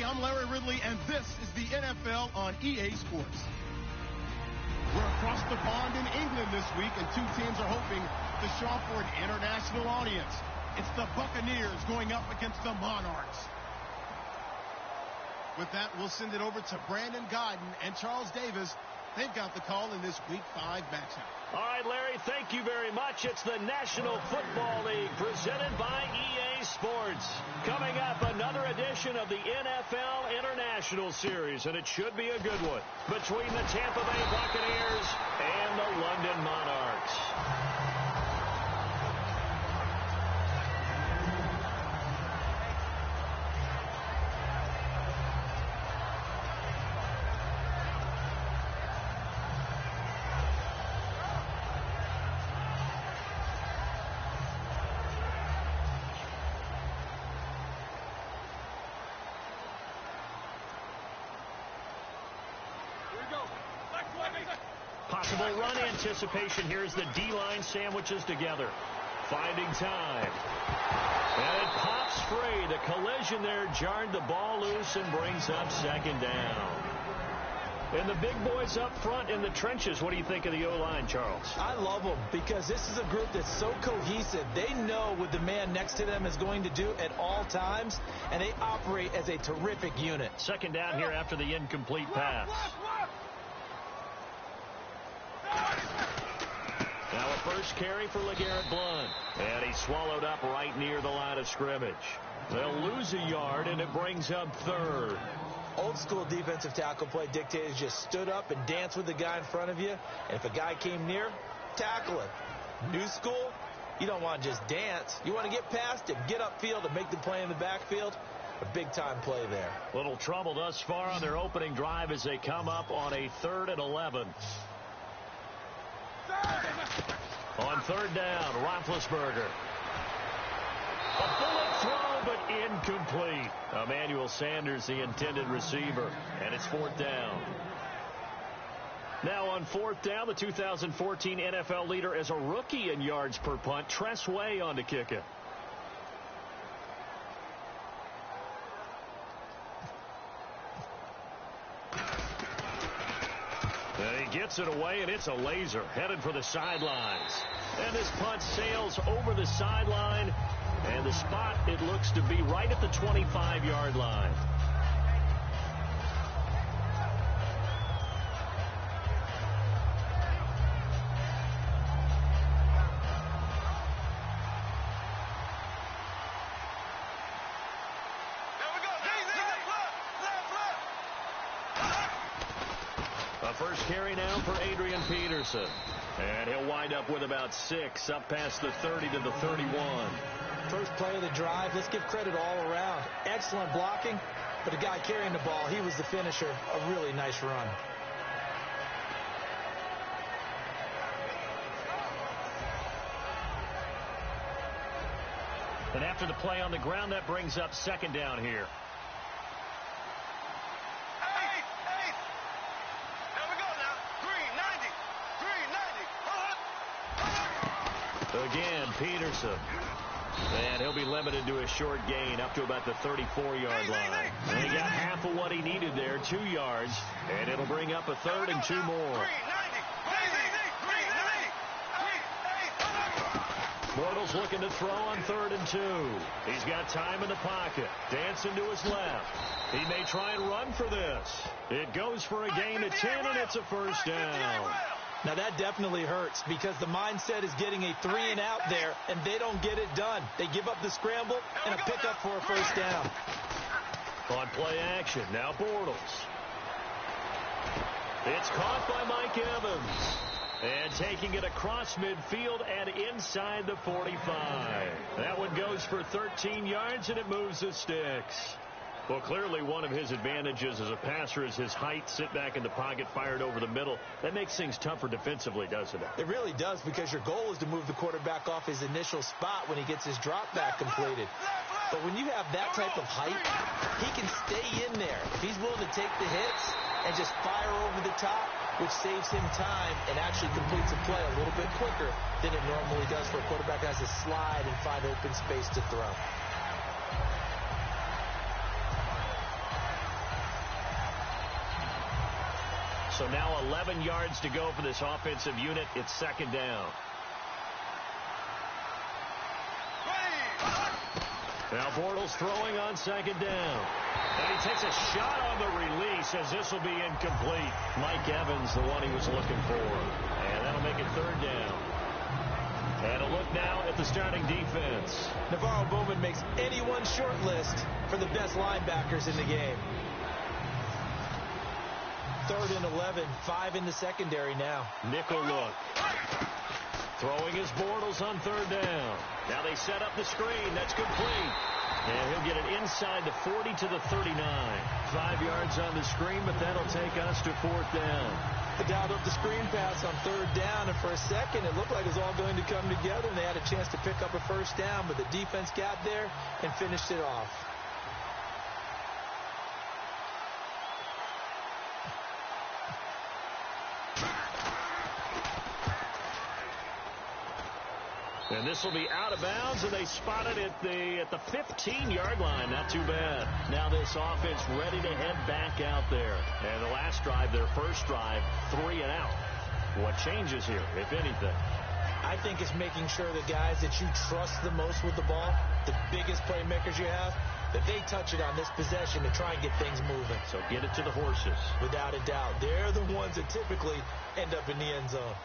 I'm Larry Ridley, and this is the NFL on EA Sports. We're across the pond in England this week, and two teams are hoping to show up for an international audience. It's the Buccaneers going up against the Monarchs. With that, we'll send it over to Brandon Godden and Charles Davis. They've got the call in this Week 5 matchup. All right, Larry, thank you very much. It's the National Football League presented by EA Sports. Coming up, another edition of the NFL International Series, and it should be a good one, between the Tampa Bay Buccaneers and the London Monarchs. Possible run anticipation here as the D-line sandwiches together. Finding time. And it pops free. The collision there jarred the ball loose and brings up second down. And the big boys up front in the trenches, what do you think of the O-line, Charles? I love them because this is a group that's so cohesive. They know what the man next to them is going to do at all times, and they operate as a terrific unit. Second down here after the incomplete pass. Now a first carry for LeGarrette Blount. And he swallowed up right near the line of scrimmage. They'll lose a yard, and it brings up third. Old school defensive tackle play dictators just stood up and danced with the guy in front of you. And if a guy came near, tackle him. New school, you don't want to just dance. You want to get past him, get upfield, and make the play in the backfield. A big-time play there. Little trouble thus far on their opening drive as they come up on a 3rd and 11. On 3rd down, Roethlisberger. A bullet throw, but incomplete. Emmanuel Sanders, the intended receiver, and it's 4th down. Now on 4th down, the 2014 NFL leader as a rookie in yards per punt, Tress Way on to kick it. And he gets it away, and it's a laser headed for the sidelines. And this punt sails over the sideline, and the spot, it looks to be right at the 25-yard line. First carry now for Adrian Peterson. And he'll wind up with about 6 up past the 30 to the 31. First play of the drive, let's give credit all around. Excellent blocking, but the guy carrying the ball, he was the finisher. A really nice run. And after the play on the ground, that brings up 2nd down here. Again, Peterson. And he'll be limited to a short gain up to about the 34-yard line. And he got half of what he needed there, 2 yards. And it'll bring up a 3rd and 2 more. Bortles looking to throw on 3rd and 2. He's got time in the pocket. Dancing to his left. He may try and run for this. It goes for a gain of 10, and it's a first down. Now that definitely hurts because the mindset is getting a 3-and-out there, and they don't get it done. They give up the scramble and a pickup for a first down. On play action, now Bortles. It's caught by Mike Evans. And taking it across midfield and inside the 45. That one goes for 13 yards, and it moves the sticks. Well, clearly one of his advantages as a passer is his height. Sit back in the pocket, fired over the middle. That makes things tougher defensively, doesn't it? It really does, because your goal is to move the quarterback off his initial spot when he gets his drop back completed. But when you have that type of height, he can stay in there. If he's willing to take the hits and just fire over the top, which saves him time and actually completes a play a little bit quicker than it normally does for a quarterback that has to slide and find open space to throw. So now 11 yards to go for this offensive unit. It's second down. Now Bortles throwing on second down. And he takes a shot on the release as this will be incomplete. Mike Evans, the one he was looking for. And that'll make it third down. And a look now at the starting defense. Navarro Bowman makes anyone's short list for the best linebackers in the game. 3rd and 11, 5 in the secondary now. Nickel look. Throwing his Bortles on third down. Now they set up the screen. That's complete. And he'll get it inside the 40 to the 39. 5 yards on the screen, but that'll take us to 4th down. They dialed up the screen pass on 3rd down, and for a second it looked like it was all going to come together, and they had a chance to pick up a first down, but the defense got there and finished it off. And this will be out of bounds, and they spot it at the 15-yard line. Not too bad. Now this offense ready to head back out there. And the last drive, their first drive, 3 and out. What changes here, if anything? I think it's making sure the guys that you trust the most with the ball, the biggest playmakers you have, that they touch it on this possession to try and get things moving. So get it to the horses. Without a doubt. They're the ones that typically end up in the end zone.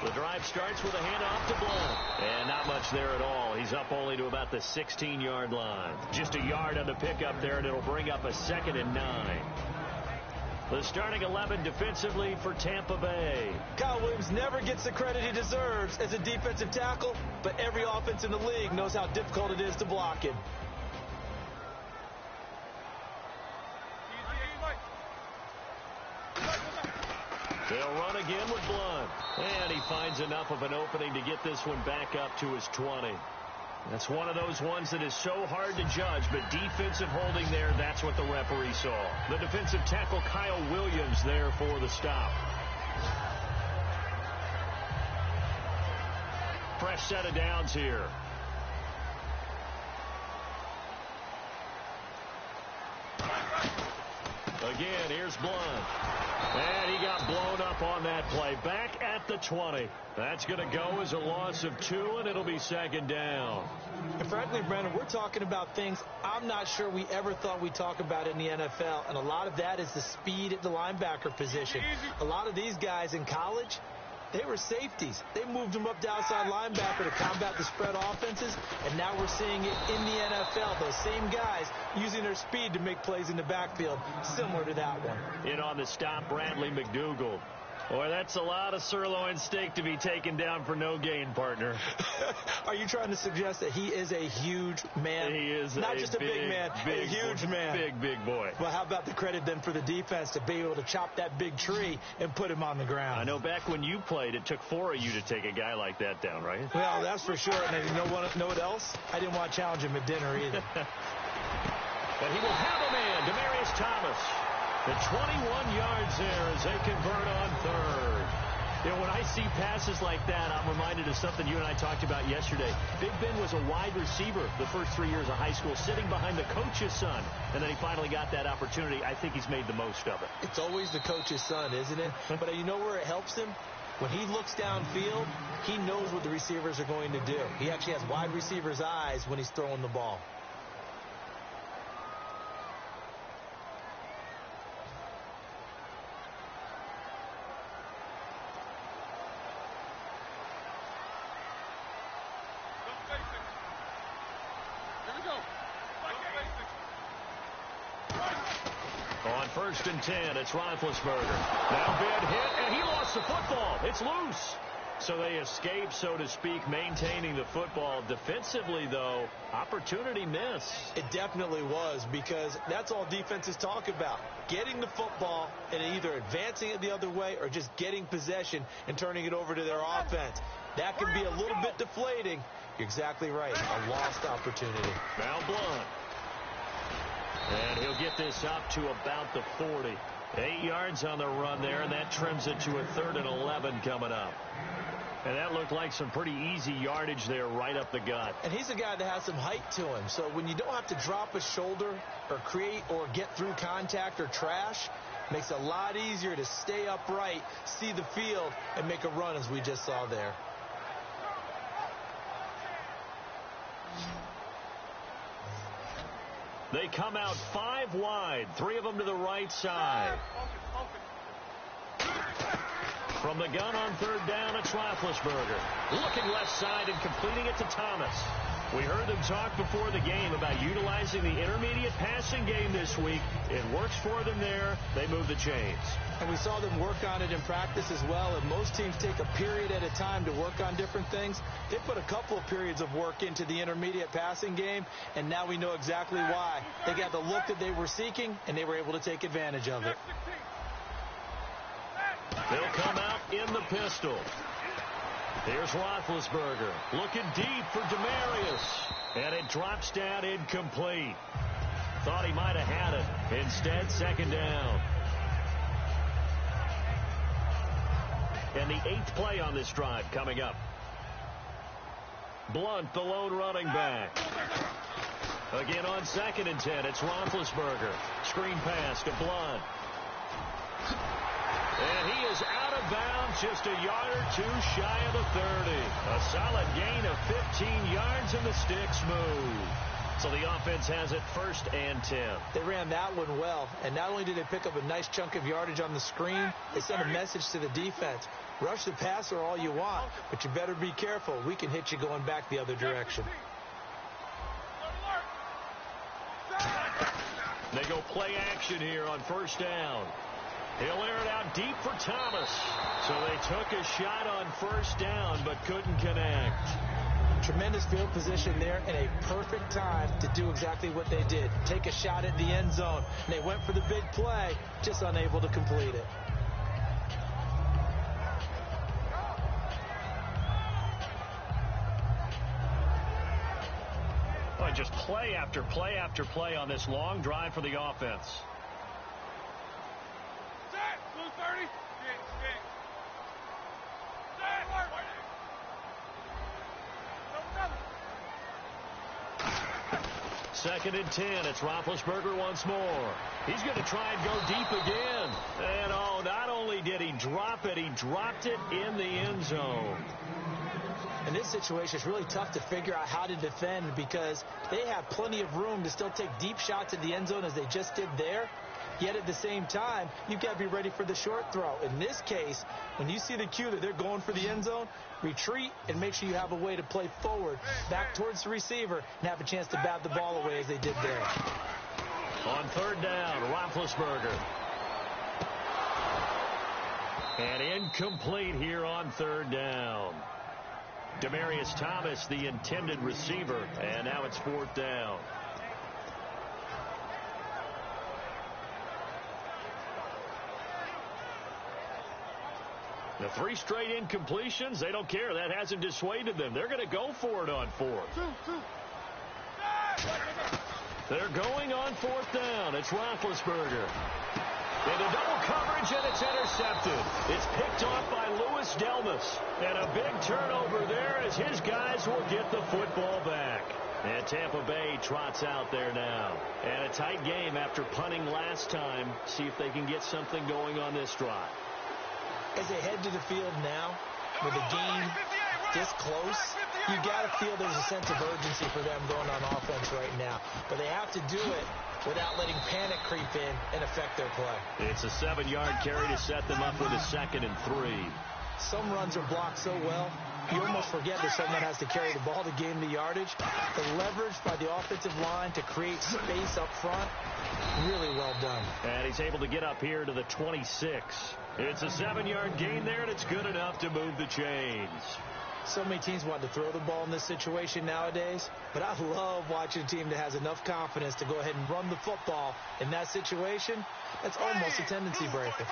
The drive starts with a handoff to Blunt. And not much there at all. He's up only to about the 16-yard line. Just a yard on the pickup there, and it'll bring up a 2nd and 9. The starting 11 defensively for Tampa Bay. Kyle Williams never gets the credit he deserves as a defensive tackle, but every offense in the league knows how difficult it is to block him. They'll run again with Blunt. And he finds enough of an opening to get this one back up to his 20. That's one of those ones that is so hard to judge, but defensive holding there, that's what the referee saw. The defensive tackle Kyle Williams there for the stop. Fresh set of downs here. Again, here's Blunt. And he got blown up on that play. Back at the 20. That's going to go as a loss of 2, and it'll be 2nd down. And frankly, Brandon, we're talking about things I'm not sure we ever thought we'd talk about in the NFL. And a lot of that is the speed at the linebacker position. A lot of these guys in college, they were safeties. They moved them up to outside linebacker to combat the spread offenses, and now we're seeing it in the NFL. Those same guys using their speed to make plays in the backfield, similar to that one. In on the stop, Bradley McDougald. Boy, that's a lot of sirloin steak to be taken down for no gain, partner. Are you trying to suggest that he is a huge man? He is not just a big man, a huge man. Big boy. Well, how about the credit then for the defense to be able to chop that big tree and put him on the ground? I know back when you played, it took 4 of you to take a guy like that down, right? Well, that's for sure. And you know what else? I didn't want to challenge him at dinner either. But he will have a man, Demaryius Thomas. The 21 yards there as they convert on 3rd. You know, when I see passes like that, I'm reminded of something you and I talked about yesterday. Big Ben was a wide receiver the first 3 years of high school, sitting behind the coach's son. And then he finally got that opportunity. I think he's made the most of it. It's always the coach's son, isn't it? But you know where it helps him? When he looks downfield, he knows what the receivers are going to do. He actually has wide receivers' eyes when he's throwing the ball. On 1st and 10, it's Roethlisberger. Now Ben hit, and he lost the football. It's loose. So they escape, so to speak, maintaining the football. Defensively, though, opportunity miss. It definitely was, because that's all defenses talk about. Getting the football and either advancing it the other way or just getting possession and turning it over to their offense. That can be a little bit deflating. You're exactly right. A lost opportunity. Now Blunt. And he'll get this up to about the 40. 8 yards on the run there, and that trims it to a 3rd and 11 coming up. And that looked like some pretty easy yardage there right up the gut. And he's a guy that has some height to him. So when you don't have to drop a shoulder or create or get through contact or trash, makes it a lot easier to stay upright, see the field, and make a run as we just saw there. They come out 5 wide, 3 of them to the right side. From the gun on 3rd down, it's Roethlisberger. Looking left side and completing it to Thomas. We heard them talk before the game about utilizing the intermediate passing game this week. It works for them there. They move the chains. And we saw them work on it in practice as well. And most teams take a period at a time to work on different things. They put a couple of periods of work into the intermediate passing game, and now we know exactly why. They got the look that they were seeking, and they were able to take advantage of it. They'll come out in the pistol. Here's Roethlisberger looking deep for Demarius, and it drops down incomplete. Thought he might have had it. Instead, 2nd down. And the 8th play on this drive coming up. Blunt, the lone running back. Again on 2nd and 10, it's Roethlisberger. Screen pass to Blunt. And he is out of bounds, just a yard or 2 shy of the 30. A solid gain of 15 yards, and the sticks move. So the offense has it 1st and 10. They ran that one well, and not only did they pick up a nice chunk of yardage on the screen, they sent a message to the defense. Rush the passer all you want, but you better be careful. We can hit you going back the other direction. They go play action here on 1st down. He'll air it out deep for Thomas. So they took a shot on 1st down, but couldn't connect. Tremendous field position there and a perfect time to do exactly what they did. Take a shot at the end zone. And they went for the big play, just unable to complete it. Boy, just play after play after play on this long drive for the offense. Second and 10. It's Roethlisberger once more. He's going to try and go deep again. And oh, not only did he drop it, he dropped it in the end zone. In this situation, it's really tough to figure out how to defend because they have plenty of room to still take deep shots at the end zone as they just did there. Yet at the same time, you've got to be ready for the short throw. In this case, when you see the cue that they're going for the end zone, retreat and make sure you have a way to play forward, back towards the receiver, and have a chance to bat the ball away as they did there. On 3rd down, Roethlisberger. And incomplete here on 3rd down. Demarius Thomas, the intended receiver, and now it's 4th down. The 3 straight incompletions, they don't care. That hasn't dissuaded them. They're going to go for it on 4th. They're going on 4th down. It's Roethlisberger. Into double coverage, and it's intercepted. It's picked off by Louis Delmas. And a big turnover there as his guys will get the football back. And Tampa Bay trots out there now. And a tight game after punting last time. See if they can get something going on this drive. As they head to the field now, with a game this close, you got to feel there's a sense of urgency for them going on offense right now. But they have to do it without letting panic creep in and affect their play. It's a 7-yard carry to set them up with a 2nd and 3. Some runs are blocked so well, you almost forget that someone has to carry the ball to gain the yardage. The leverage by the offensive line to create space up front, really well done. And he's able to get up here to the 26. It's a 7-yard gain there, and it's good enough to move the chains. So many teams want to throw the ball in this situation nowadays, but I love watching a team that has enough confidence to go ahead and run the football in that situation. That's almost a tendency breaker.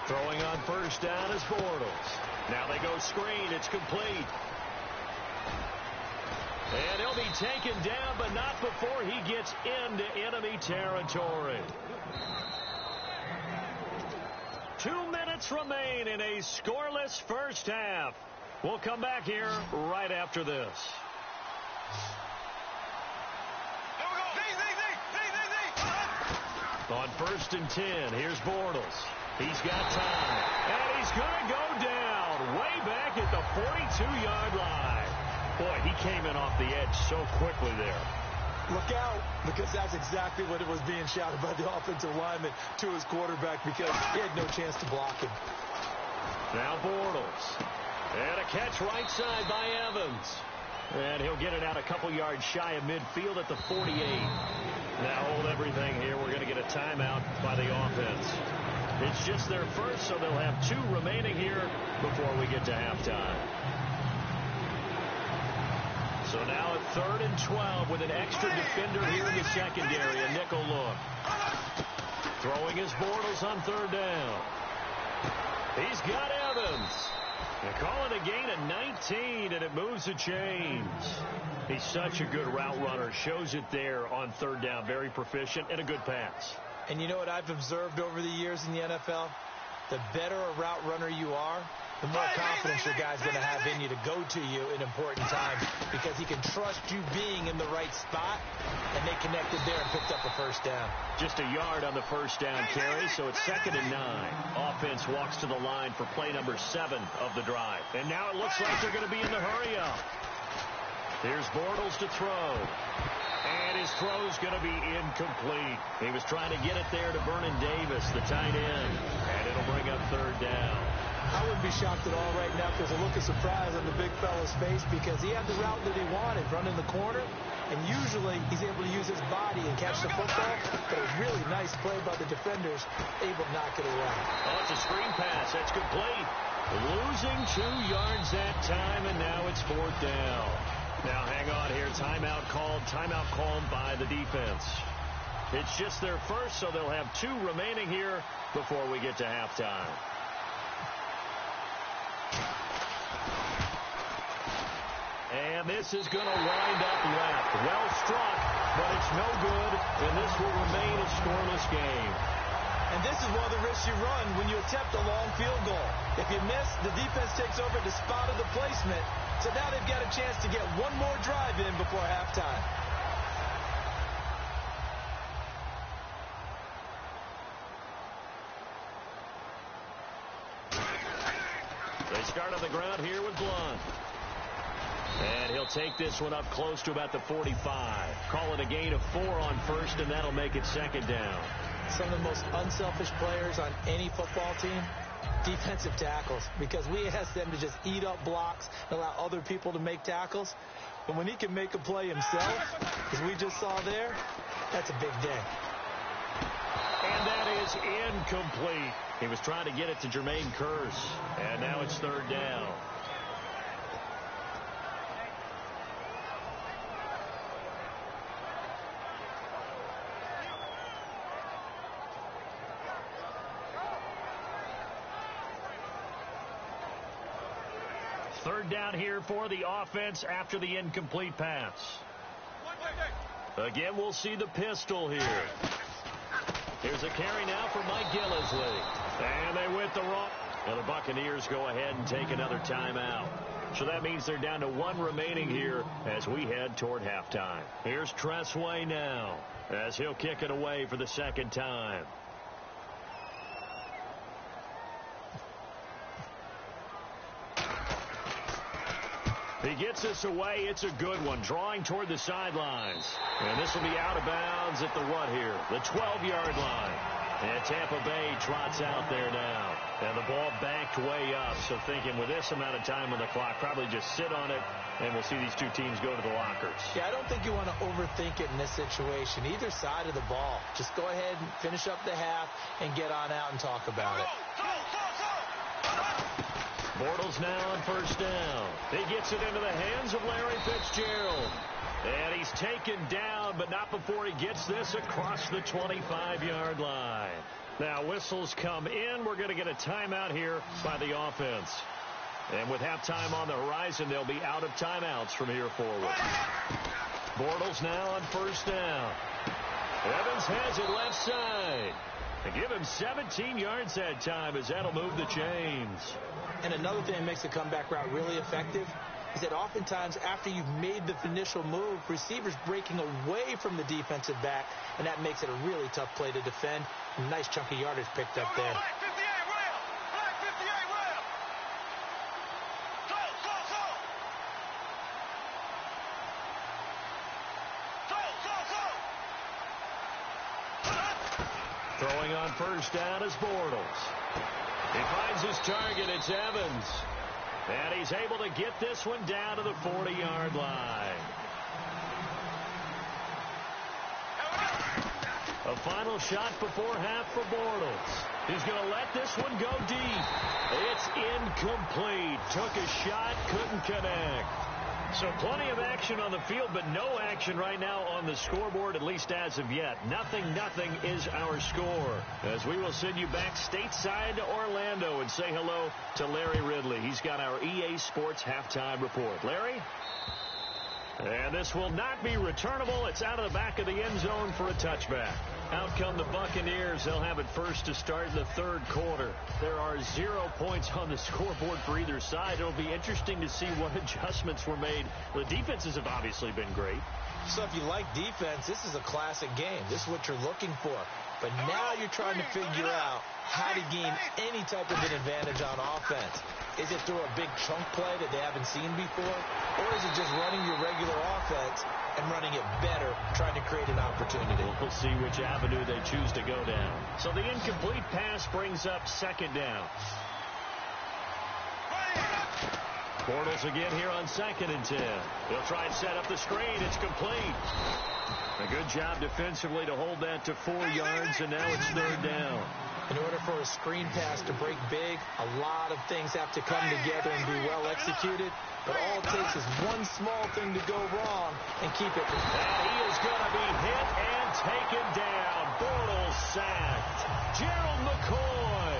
Throwing on 1st down is Bortles. Now they go screen. It's complete. And he'll be taken down, but not before he gets into enemy territory. 2 minutes remain in a scoreless first half. We'll come back here right after this. On 1st and 10, here's Bortles. He's got time, and he's going to go down way back at the 42-yard line. Boy, he came in off the edge so quickly there. Look out, because that's exactly what it was being shouted by the offensive lineman to his quarterback, because he had no chance to block him. Now Bortles. And a catch right side by Evans. And he'll get it out a couple yards shy of midfield at the 48. Now hold everything here. We're going to get a timeout by the offense. It's just their first, so they'll have 2 remaining here before we get to halftime. So now at 3rd and 12 with an extra defender here in the secondary, a nickel look. Throwing his Bortles on 3rd down. He's got Evans. They call it a gain of 19, and it moves the chains. He's such a good route runner. Shows it there on 3rd down. Very proficient and a good pass. And you know what I've observed over the years in the NFL? The better a route runner you are, the more confidence your guy's going to have in you to go to you in important times, because he can trust you being in the right spot, and they connected there and picked up a 1st down. Just a yard on the 1st down carry, so it's 2nd and 9. Offense walks to the line for play number 7 of the drive. And now it looks like they're going to be in the hurry-up. Here's Bortles to throw. And his throw's going to be incomplete. He was trying to get it there to Vernon Davis, the tight end. And it'll bring up 3rd down. I wouldn't be shocked at all right now if there's a look of surprise on the big fella's face, because he had the route that he wanted, running the corner. And usually he's able to use his body and catch the football. But a really nice play by the defenders, able to knock it away. Oh, it's a screen pass. That's complete. Losing 2 yards that time, and now it's 4th down. Now hang on here. Timeout called by the defense. It's just their first, so they'll have 2 remaining here before we get to halftime. And this is going to wind up left. Well struck, but it's no good, and this will remain a scoreless game. And this is one of the risks you run when you attempt a long field goal. If you miss, the defense takes over the spot of the placement. So now they've got a chance to get one more drive in before halftime. They start on the ground here with Blunt. And he'll take this one up close to about the 45. Call it a gain of 4 on 1st, and that'll make it 2nd down. Some of the most unselfish players on any football team, defensive tackles, because we ask them to just eat up blocks and allow other people to make tackles. But when he can make a play himself, as we just saw there, that's a big day. And that is incomplete. He was trying to get it to Jermaine Kearse, and now it's 3rd down. Third down here for the offense after the incomplete pass. Again, we'll see the pistol here. Here's a carry now for Mike Gillislee. And they went the wrong. Now the Buccaneers go ahead and take another timeout. So that means they're down to 1 remaining here as we head toward halftime. Here's Tressway now as he'll kick it away for the 2nd time. He gets this away. It's a good one. Drawing toward the sidelines. And this will be out of bounds at the what here? The 12-yard line. And Tampa Bay trots out there now. And the ball banked way up. So thinking with this amount of time on the clock, probably just sit on it, and we'll see these 2 teams go to the lockers. Yeah, I don't think you want to overthink it in this situation. Either side of the ball. Just go ahead and finish up the half and get on out and talk about it. Bortles now on 1st down. He gets it into the hands of Larry Fitzgerald. And he's taken down, but not before he gets this across the 25-yard line. Now whistles come in. We're going to get a timeout here by the offense. And with halftime on the horizon, they'll be out of timeouts from here forward. Bortles now on first down. Evans has it left side. They give him 17 yards that time as that'll move the chains. And another thing that makes the comeback route really effective is that oftentimes after you've made the initial move, receivers breaking away from the defensive back, and that makes it a really tough play to defend. Nice chunk of yardage picked up there. Throwing on first down is Bortles. He finds his target. It's Evans. And he's able to get this one down to the 40-yard line. A final shot before half for Bortles. He's going to let this one go deep. It's incomplete. Took a shot, couldn't connect. So plenty of action on the field, but no action right now on the scoreboard, at least as of yet. 0-0 is our score. As we will send you back stateside to Orlando and say hello to Larry Ridley. He's got our EA Sports halftime report. Larry? And this will not be returnable. It's out of the back of the end zone for a touchback. Out come the Buccaneers. They'll have it first to start in the third quarter. There are 0 points on the scoreboard for either side. It'll be interesting to see what adjustments were made. The defenses have obviously been great. So if you like defense, this is a classic game. This is what you're looking for. But now you're trying to figure out how to gain any type of an advantage on offense. Is it through a big chunk play that they haven't seen before? Or is it just running your regular offense and running it better, trying to create an opportunity? We'll see which avenue they choose to go down. So the incomplete pass brings up second down. Bortles again here on 2nd and 10. He'll try and set up the screen. It's complete. A good job defensively to hold that to 4 yards, and now it's third down. In order for a screen pass to break big, a lot of things have to come together and be well executed. But all it takes is one small thing to go wrong and keep it. And he is going to be hit and taken down. Bortles sacked. Gerald McCoy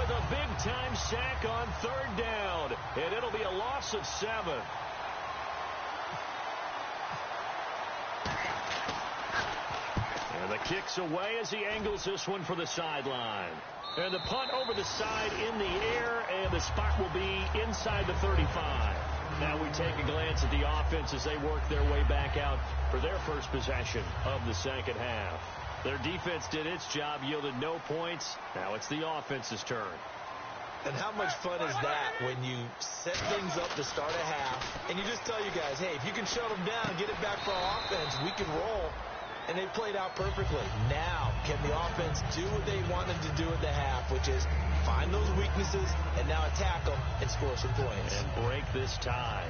with a big-time sack on third down. And it'll be a loss of 7. And the kick's away as he angles this one for the sideline. And the punt over the side in the air, and the spot will be inside the 35. Now we take a glance at the offense as they work their way back out for their first possession of the second half. Their defense did its job, yielded no points. Now it's the offense's turn. And how much fun is that when you set things up to start a half, and you just tell you guys, hey, if you can shut them down, get it back for our offense, we can roll. And they played out perfectly. Now, can the offense do what they wanted to do at the half, which is find those weaknesses and now attack them and score some points. And break this tie.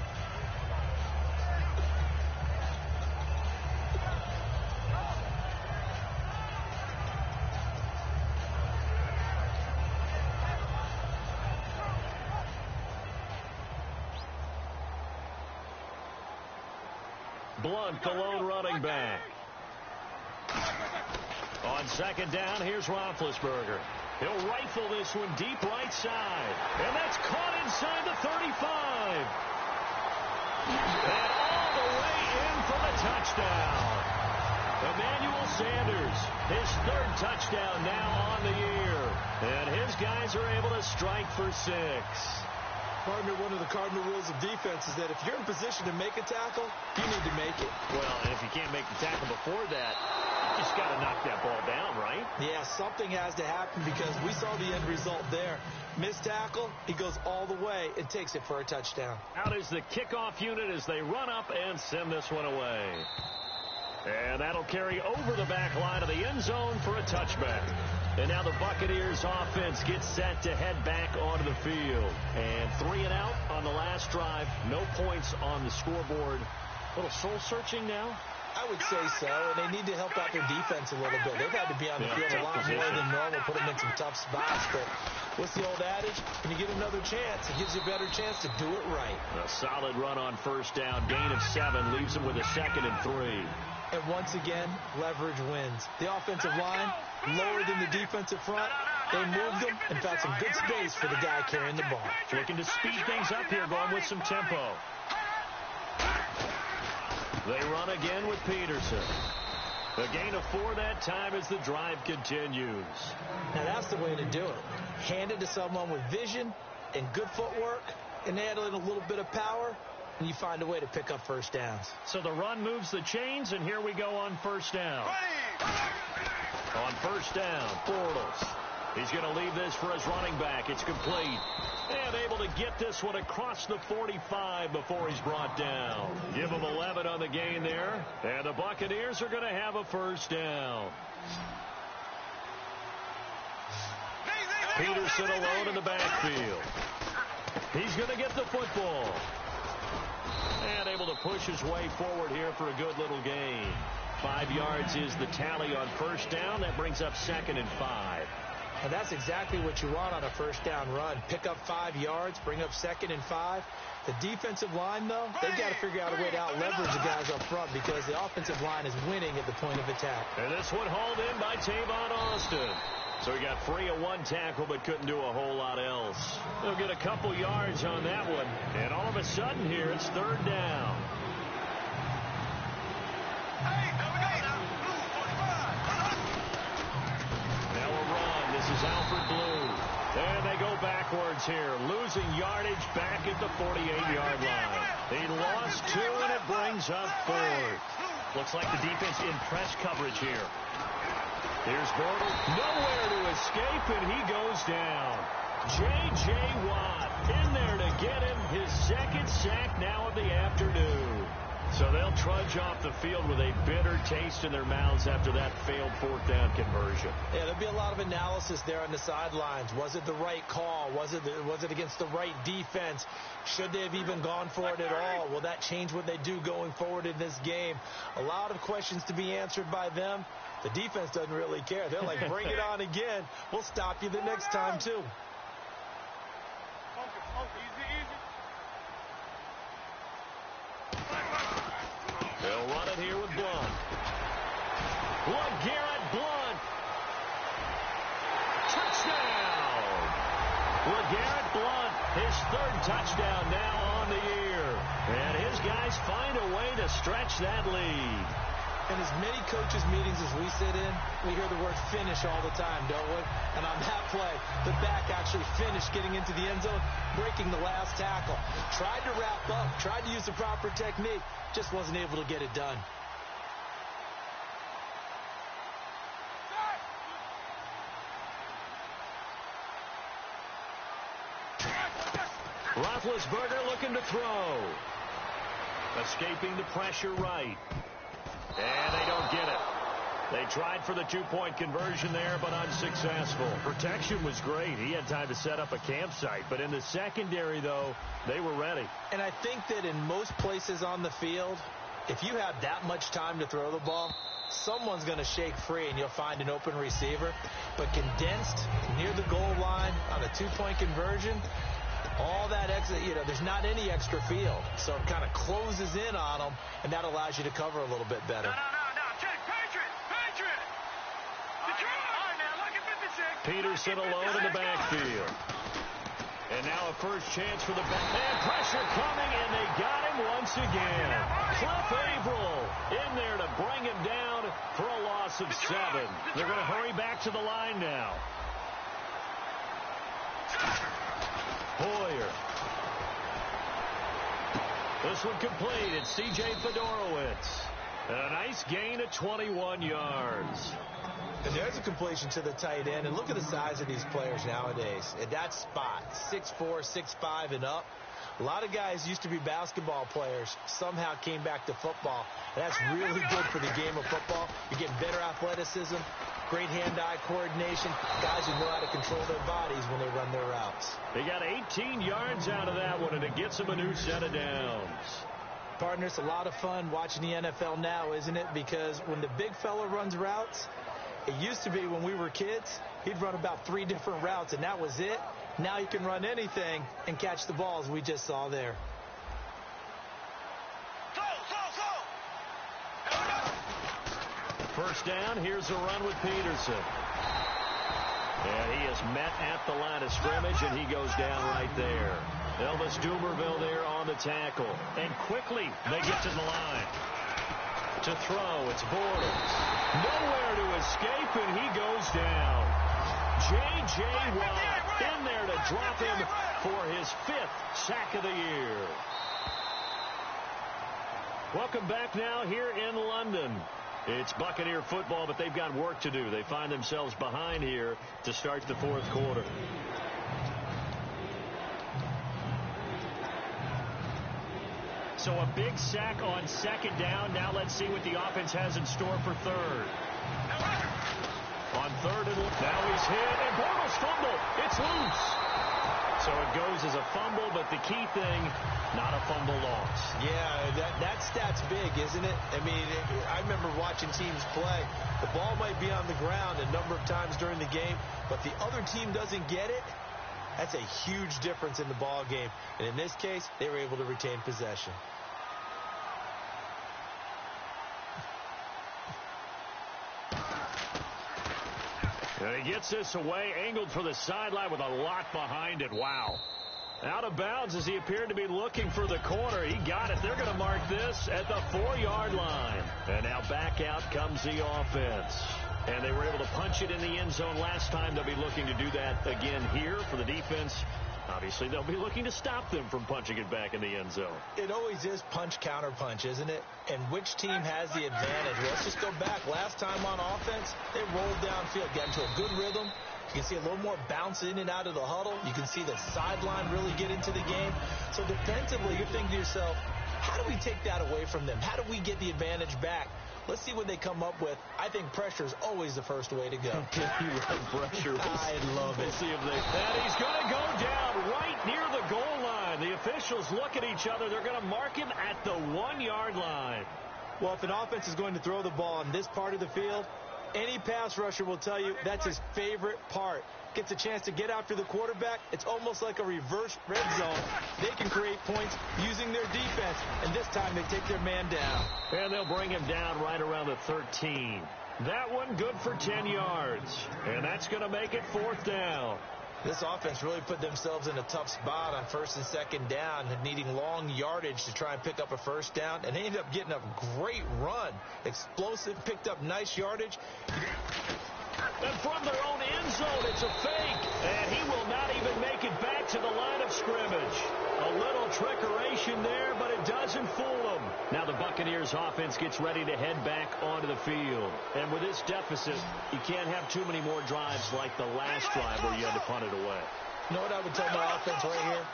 Blunt, the lone running back. On second down, here's Roethlisberger. He'll rifle this one deep right side. And that's caught inside the 35. And all the way in for the touchdown. Emmanuel Sanders, his third touchdown now on the year. And his guys are able to strike for 6. Partner, one of the cardinal rules of defense is that if you're in position to make a tackle, you need to make it. Well, and if you can't make the tackle before that, you just got to knock that ball down, right? Yeah, something has to happen because we saw the end result there. Missed tackle, he goes all the way and takes it for a touchdown. Out is the kickoff unit as they run up and send this one away. And that'll carry over the back line of the end zone for a touchback. And now the Buccaneers offense gets set to head back onto the field. And 3 and out on the last drive. No points on the scoreboard. A little soul-searching now? I would say so, and they need to help out their defense a little bit. They've had to be on the field a lot more than normal, put them in some tough spots. But what's the old adage? When you get another chance, it gives you a better chance to do it right. A solid run on first down. Gain of 7 leaves them with a 2nd and 3. And once again, leverage wins. The offensive line, lower than the defensive front, They moved him and found some good space for the guy carrying the ball. Looking to speed things up here, going with some tempo. They run again with Peterson. A gain of 4 that time as the drive continues. Now that's the way to do it. Hand it to someone with vision and good footwork, and add in a little bit of power, and you find a way to pick up first downs. So the run moves the chains, and here we go on first down. On first down, Bortles. He's going to leave this for his running back. It's complete. And able to get this one across the 45 before he's brought down. Give him 11 on the gain there. And the Buccaneers are going to have a first down. Peterson alone in the backfield. He's going to get the football. And able to push his way forward here for a good little gain. 5 yards is the tally on first down. That brings up 2nd and 5. And that's exactly what you want on a first down run. Pick up 5 yards, bring up 2nd and 5. The defensive line, though, they've got to figure out a way to out-leverage the guys up front because the offensive line is winning at the point of attack. And this one hauled in by Tavon Austin. So he got free of 1 tackle but couldn't do a whole lot else. They'll get a couple yards on that one. And all of a sudden here, it's 3rd down. Now a run. This is Alfred Blue. And they go backwards here, losing yardage back at the 48-yard line. He lost 2, and it brings up 4th. Looks like the defense in press coverage here. Here's Bortles, nowhere to escape, and he goes down. J.J. Watt in there to get him his 2nd sack now of the afternoon. So they'll trudge off the field with a bitter taste in their mouths after that failed 4th down conversion. Yeah, there'll be a lot of analysis there on the sidelines. Was it the right call? Was it against the right defense? Should they have even gone for it at all? Will that change what they do going forward in this game? A lot of questions to be answered by them. The defense doesn't really care. They're like, bring it on again. We'll stop you the next time, too. They'll run it here with Blunt. LeGarrette Blunt. Touchdown. LeGarrette Blunt, his 3rd touchdown now on the year. And his guys find a way to stretch that lead. In as many coaches' meetings as we sit in, we hear the word finish all the time, don't we? And on that play, the back actually finished getting into the end zone, breaking the last tackle. Tried to wrap up, tried to use the proper technique, just wasn't able to get it done. Roethlisberger looking to throw. Escaping the pressure right. And they don't get it. They tried for the 2-point conversion there, but unsuccessful. Protection was great. He had time to set up a campsite. But in the secondary, though, they were ready. And I think that in most places on the field, if you have that much time to throw the ball, someone's going to shake free and you'll find an open receiver. But condensed near the goal line on a 2-point conversion, all that extra, there's not any extra field. So it kind of closes in on them, and that allows you to cover a little bit better. No. Patriot. Peterson alone in the backfield. And now a first chance for the back. And pressure coming, and they got him once again. Cliff Averill in there to bring him down for a loss of 7. They're going to hurry back to the line now. Hoyer. This one complete. It's C.J. Fedorowicz. And a nice gain of 21 yards. And there's a completion to the tight end. And look at the size of these players nowadays. At that spot, 6'4", 6'5", and up. A lot of guys used to be basketball players, somehow came back to football. And that's really good for the game of football. You're getting better athleticism, great hand-eye coordination, guys who know how to control their bodies when they run their routes. They got 18 yards out of that one, and it gets them a new set of downs. Partner, it's a lot of fun watching the NFL now, isn't it? Because when the big fella runs routes, it used to be when we were kids, he'd run about 3 different routes, and that was it. Now he can run anything and catch the balls we just saw there. First down, here's a run with Peterson. And he is met at the line of scrimmage, and he goes down right there. Elvis Dumerville there on the tackle. And quickly they get to the line. To throw, it's Bortles. Nowhere to escape, and he goes down. J.J. Watt in there to drop him for his 5th sack of the year. Welcome back now here in London. It's Buccaneer football, but they've got work to do. They find themselves behind here to start the 4th quarter. So a big sack on 2nd down. Now let's see what the offense has in store for 3rd. On 3rd and now he's hit, and Bortles fumble. It's loose. So it goes as a fumble, but the key thing, not a fumble loss. Yeah, that stat's big, isn't it? I mean, I remember watching teams play. The ball might be on the ground a number of times during the game, but the other team doesn't get it. That's a huge difference in the ball game. And in this case, they were able to retain possession. And he gets this away, angled for the sideline with a lot behind it. Wow. Out of bounds as he appeared to be looking for the corner. He got it. They're going to mark this at the 4-yard line. And now back out comes the offense. And they were able to punch it in the end zone last time. They'll be looking to do that again here for the defense. Obviously, they'll be looking to stop them from punching it back in the end zone. It always is punch, counter punch, isn't it? And which team has the advantage? Well, let's just go back. Last time on offense, they rolled downfield, got into a good rhythm. You can see a little more bounce in and out of the huddle. You can see the sideline really get into the game. So defensively, you're thinking to yourself, how do we take that away from them? How do we get the advantage back? Let's see what they come up with. I think pressure is always the first way to go. You love pressure. I love it. We'll see if they... And he's going to go down right near the goal line. The officials look at each other. They're going to mark him at the 1-yard line. Well, if an offense is going to throw the ball on this part of the field, any pass rusher will tell you that's his favorite part. Gets a chance to get after the quarterback. It's almost like a reverse red zone. They can create points using their defense, and this time they take their man down. And they'll bring him down right around the 13. That one good for 10 yards, and that's going to make it 4th down. This offense really put themselves in a tough spot on 1st and 2nd down, needing long yardage to try and pick up a 1st down, and they ended up getting a great run. Explosive, picked up nice yardage. And from their own end zone, it's a fake. And he will not even make it back to the line of scrimmage. A little trickeration there, but it doesn't fool them. Now the Buccaneers offense gets ready to head back onto the field. And with this deficit, you can't have too many more drives like the last drive where you had to punt it away. You know what I would tell my offense right here?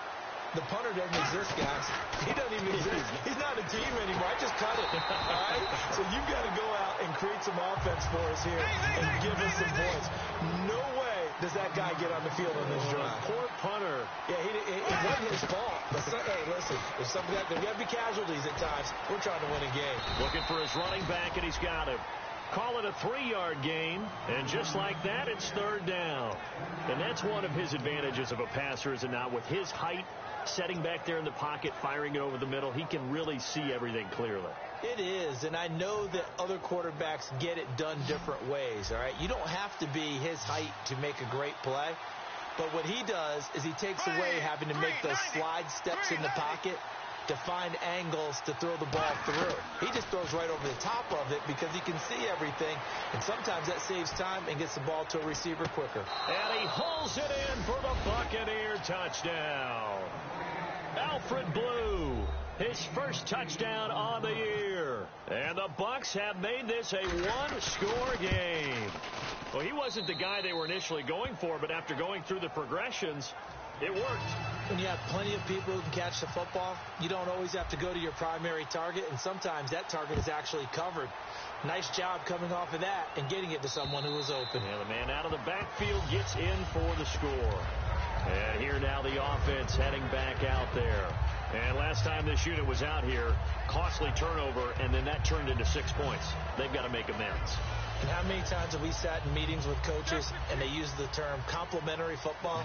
The punter doesn't exist, guys. He doesn't even exist. He's not a team anymore. I just cut it. All right? So you've got to go out and create some offense for us here and give us some points. No way does that guy get on the field on this drive. Poor punter. Yeah, it wasn't his fault. But hey, listen, there's something that there got to be casualties at times. We're trying to win a game. Looking for his running back, and he's got him. Call it a 3-yard gain, and just like that, it's 3rd down. And that's one of his advantages of a passer, is it not? With his height, setting back there in the pocket, firing it over the middle, he can really see everything clearly. It is, and I know that other quarterbacks get it done different ways, all right? You don't have to be his height to make a great play, but what he does is he takes away having to make those slide steps in the pocket to find angles to throw the ball through. He just throws right over the top of it because he can see everything, and sometimes that saves time and gets the ball to a receiver quicker. And he hauls it in for the Buccaneer touchdown. Alfred Blue, his first touchdown on the year. And the Bucs have made this a one-score game. Well, he wasn't the guy they were initially going for, but after going through the progressions, it worked. When you have plenty of people who can catch the football, you don't always have to go to your primary target, and sometimes that target is actually covered. Nice job coming off of that and getting it to someone who was open. And the man out of the backfield gets in for the score. And here now the offense heading back out there. And last time this unit was out here, costly turnover, and then that turned into 6 points. They've got to make amends. And how many times have we sat in meetings with coaches and they use the term complementary football?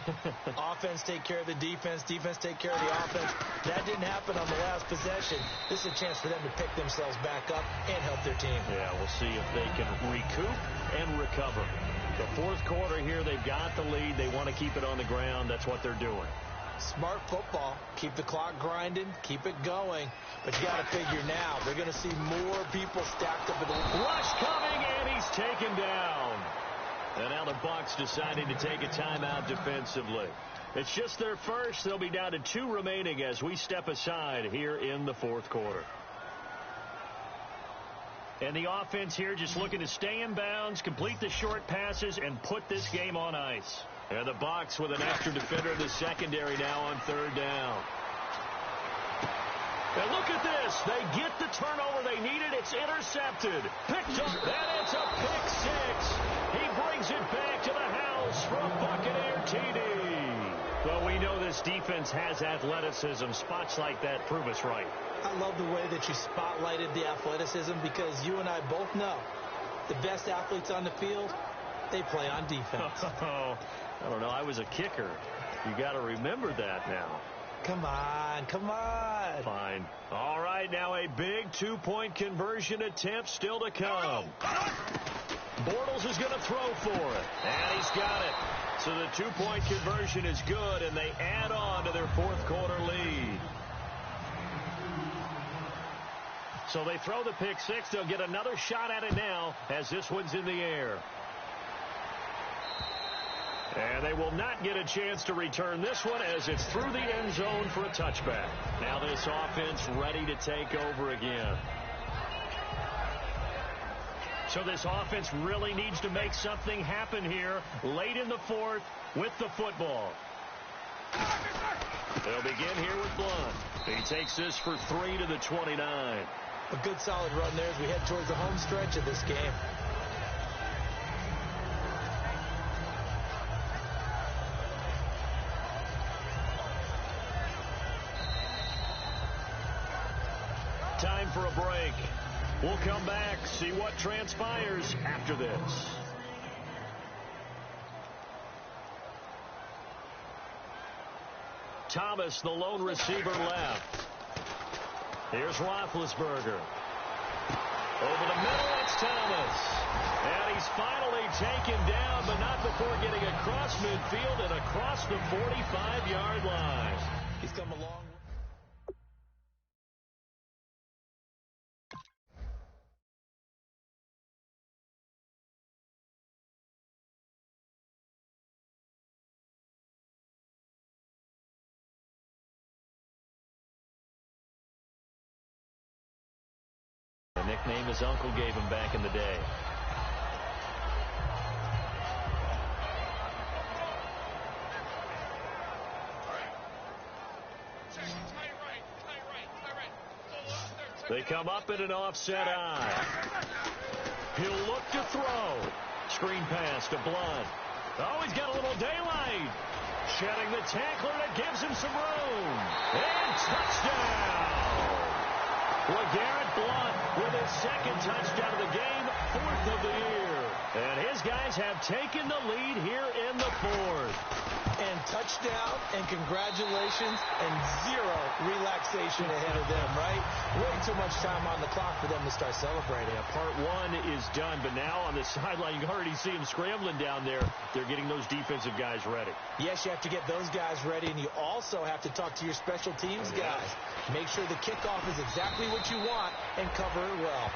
Offense take care of the defense, defense take care of the offense. That didn't happen on the last possession. This is a chance for them to pick themselves back up and help their team. Yeah, we'll see if they can recoup and recover. The fourth quarter here, they've got the lead. They want to keep it on the ground. That's what they're doing. Smart football. Keep the clock grinding. Keep it going. But you got to figure now, they're going to see more people stacked up at the rush coming, and he's taken down. And now the Bucs deciding to take a timeout defensively. It's just their first. They'll be down to 2 remaining as we step aside here in the fourth quarter. And the offense here just looking to stay in bounds, complete the short passes, and put this game on ice. And the Bucs with an extra defender in the secondary now on 3rd down. And look at this. They get the turnover they needed. It's intercepted. Picked up. And it's a pick 6. He brings it back to the house for a Buccaneer TD. Well, we know this defense has athleticism. Spots like that prove us right. I love the way that you spotlighted the athleticism because you and I both know the best athletes on the field, they play on defense. I don't know. I was a kicker. You got to remember that now. Come on, come on. Fine. All right, now a big 2-point conversion attempt still to come. Bortles is going to throw for it, and he's got it. So the 2-point conversion is good, and they add on to their fourth quarter lead. So they throw the pick 6. They'll get another shot at it now as this one's in the air. And they will not get a chance to return this one as it's through the end zone for a touchback. Now this offense ready to take over again. So this offense really needs to make something happen here late in the fourth with the football. They'll begin here with Blunt. He takes this for 3 to the 29. A good solid run there as we head towards the home stretch of this game. Time for a break. We'll come back, see what transpires after this. Thomas, the lone receiver, left. Here's Roethlisberger. Over the middle, it's Thomas. And he's finally taken down, but not before getting across midfield and across the 45-yard line. He's come a long way. The nickname his uncle gave him back in the day. They come up in an offset eye. He'll look to throw. Screen pass to Blunt. Oh, he's got a little daylight. Shedding the tackler that gives him some room. And touchdown. LeGarrette Blunt with his second touchdown of the game, 4th of the year. And his guys have taken the lead here in the 4th. And touchdown, and congratulations, and 0 relaxation ahead of them, right? Way too much time on the clock for them to start celebrating. Yeah, part 1 is done, but now on the sideline, you can already see them scrambling down there. They're getting those defensive guys ready. Yes, you have to get those guys ready, and you also have to talk to your special teams guys. Make sure the kickoff is exactly what you want and cover it well.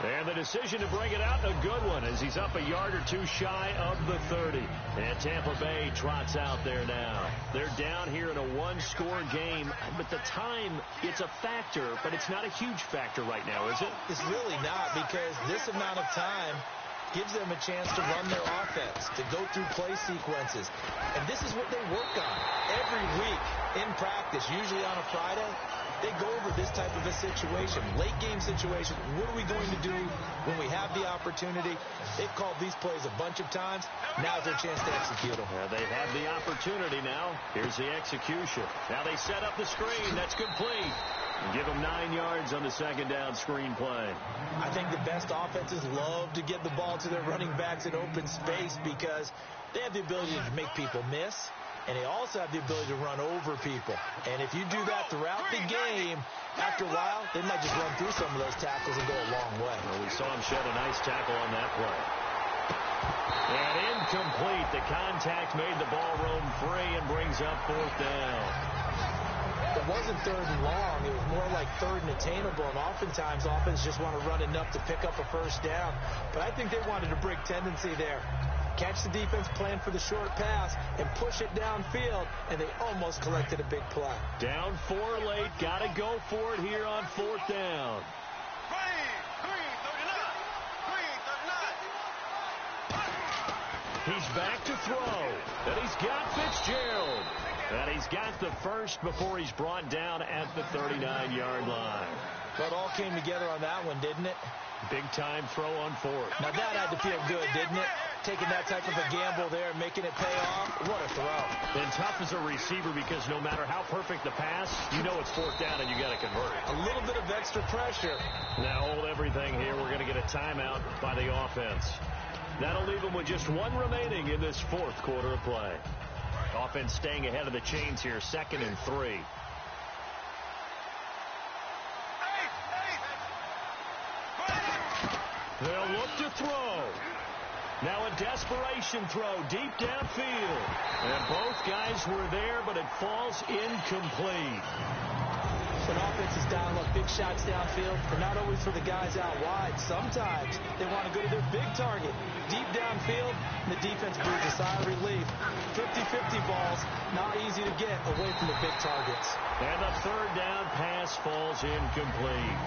And the decision to bring it out, a good one, as he's up a yard or two shy of the 30. And Tampa Bay trots out there now. They're down here in a 1-score game, but the time, it's a factor, but it's not a huge factor right now, is it? It's really not, because this amount of time gives them a chance to run their offense, to go through play sequences. And this is what they work on every week in practice, usually on a Friday. They go over this type of a situation, late game situation. What are we going to do when we have the opportunity? They've called these plays a bunch of times. Now's their chance to execute them. They have the opportunity now. Here's the execution. Now they set up the screen. That's complete. Give them 9 yards on the second down screen play. I think the best offenses love to get the ball to their running backs in open space because they have the ability to make people miss. And they also have the ability to run over people. And if you do that throughout the game, after a while, they might just run through some of those tackles and go a long way. Well, we saw him shed a nice tackle on that play. And in the contact made the ball roam free and brings up 4th down. It wasn't 3rd and long. It was more like 3rd and attainable, and oftentimes offense just want to run enough to pick up a 1st down. But I think they wanted a break tendency there. Catch the defense plan for the short pass and push it downfield, and they almost collected a big play. Down 4 late. Got to go for it here on 4th down. He's back to throw. And he's got Fitzgerald. And he's got the first before he's brought down at the 39-yard line. But it all came together on that one, didn't it? Big-time throw on 4th. Now that had to feel good, didn't it? Taking that type of a gamble there and making it pay off. What a throw. And tough as a receiver because no matter how perfect the pass, you know it's 4th down and you got to convert it. A little bit of extra pressure. Now hold everything here. We're going to get a timeout by the offense. That'll leave them with just 1 remaining in this 4th quarter of play. Offense staying ahead of the chains here, 2nd and 3. They'll look to throw. Now a desperation throw deep downfield. And both guys were there, but it falls incomplete. When offenses dial up big shots downfield, they're not always for the guys out wide. Sometimes they want to go to their big target. Deep downfield, and the defense breathes a sigh of relief. 50-50 balls, not easy to get away from the big targets. And the 3rd down pass falls incomplete.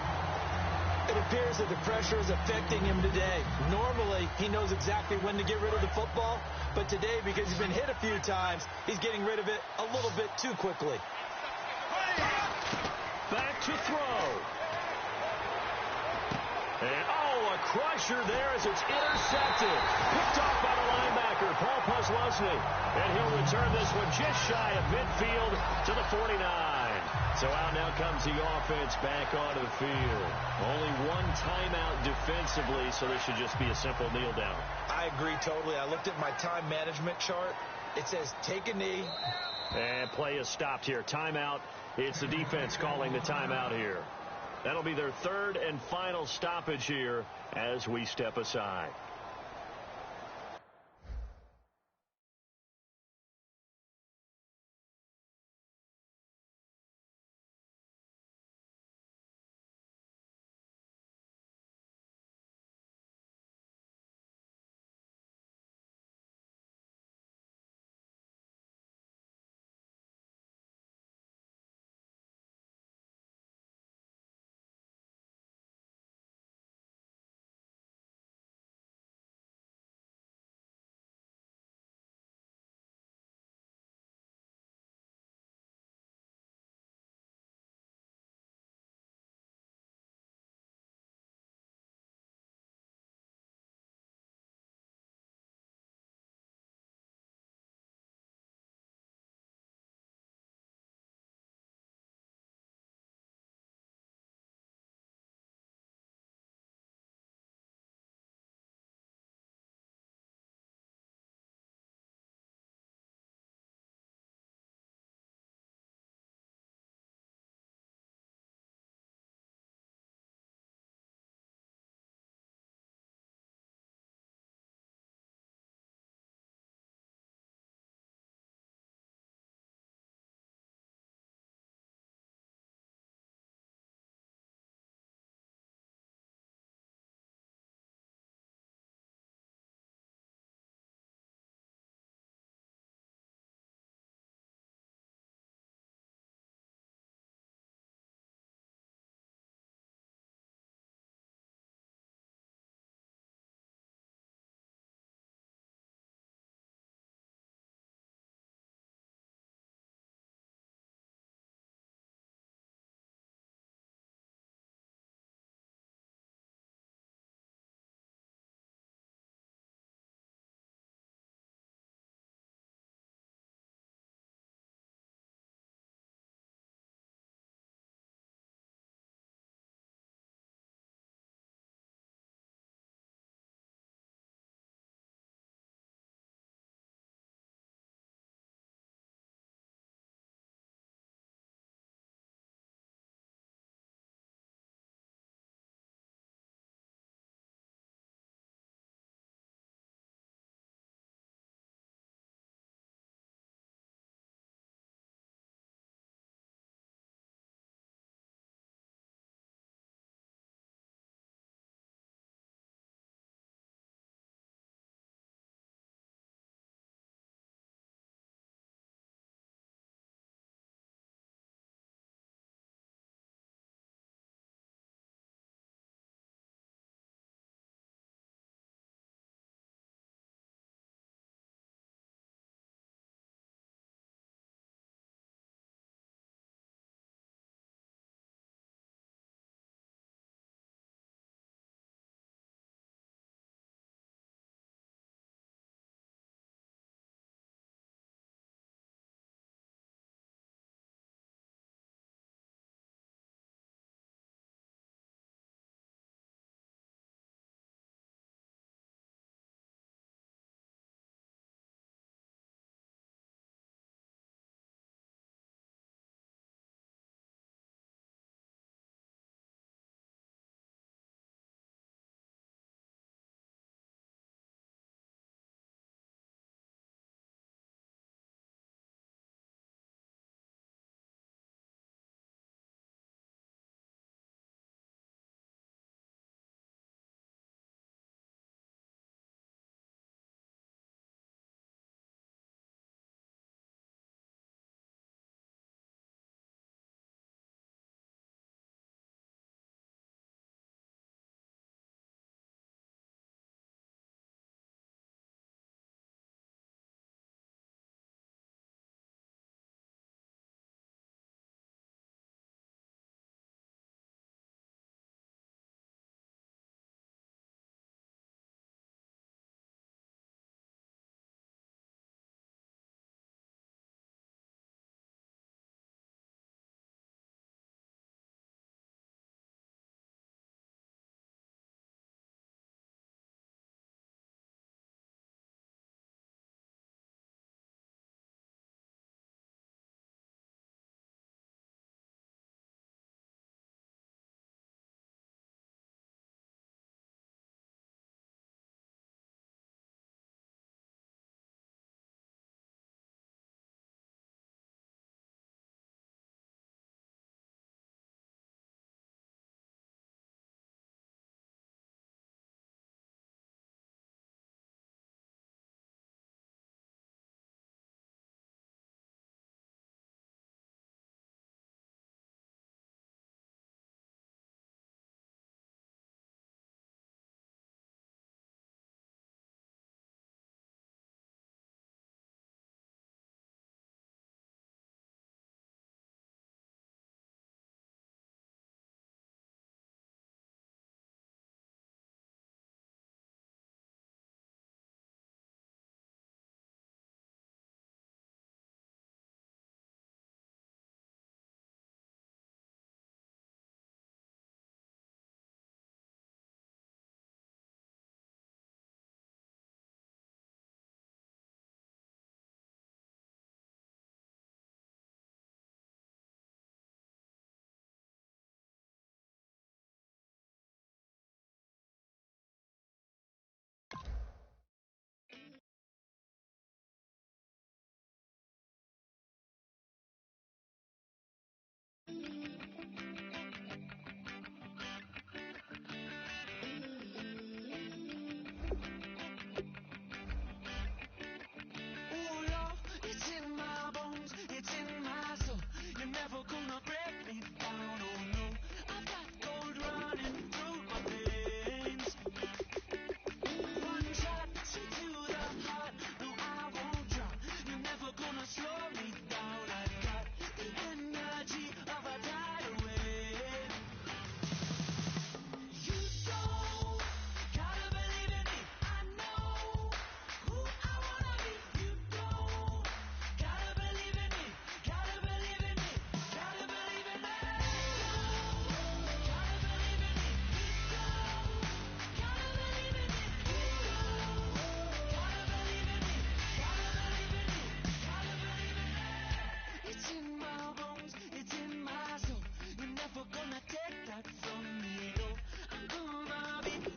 It appears that the pressure is affecting him today. Normally, he knows exactly when to get rid of the football, but today, because he's been hit a few times, he's getting rid of it a little bit too quickly. Back to throw. And, a crusher there as it's intercepted. Picked off by the linebacker, Paul Posluszny. And he'll return this one just shy of midfield to the 49. So out now comes the offense back onto the field. Only 1 timeout defensively, so this should just be a simple kneel down. I agree totally. I looked at my time management chart. It says take a knee. And play is stopped here. Timeout. It's the defense calling the timeout here. That'll be their 3rd and final stoppage here as we step aside.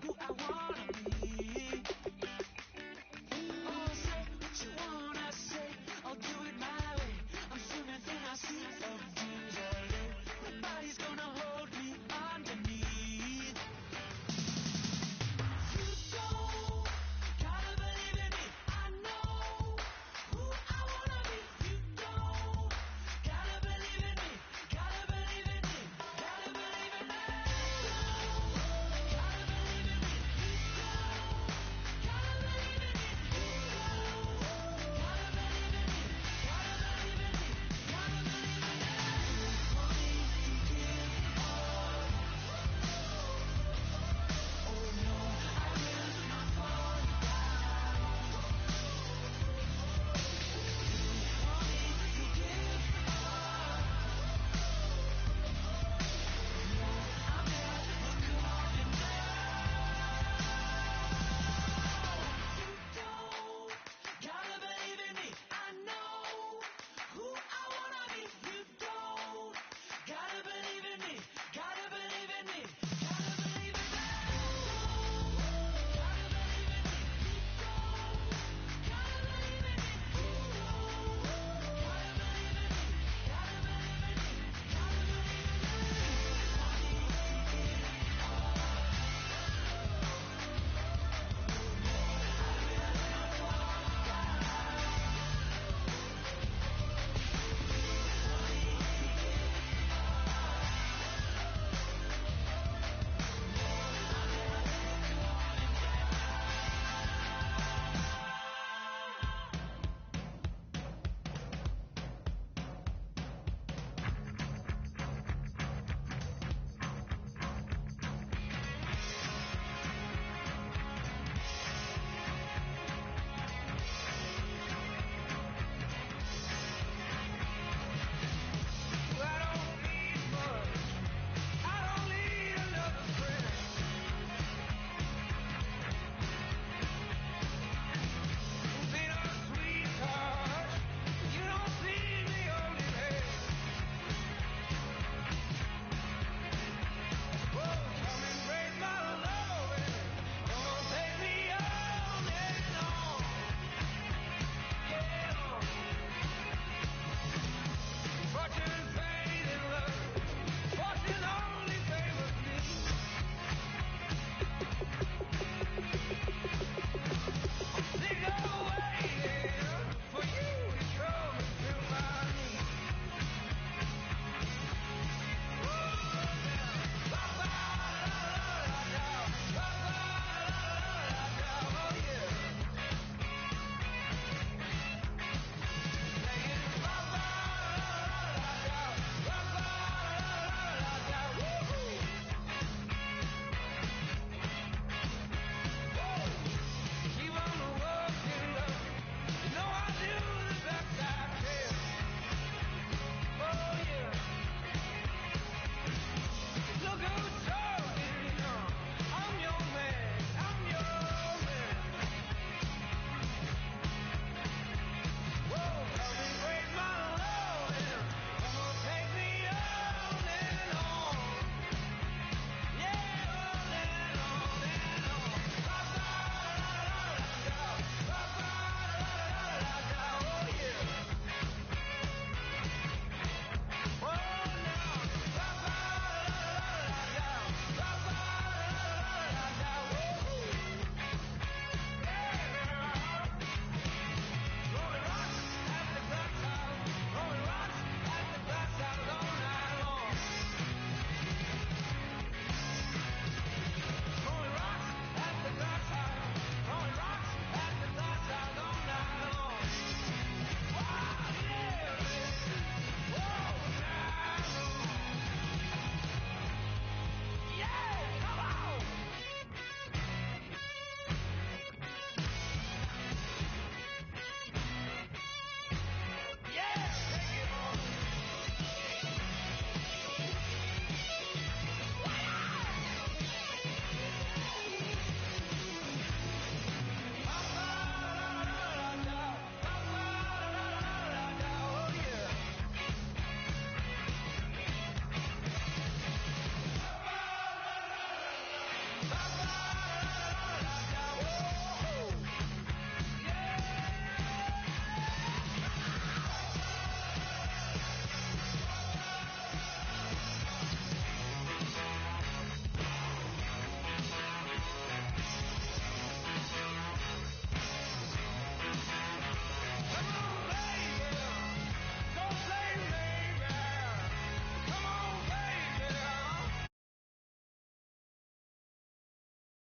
who I wanna be.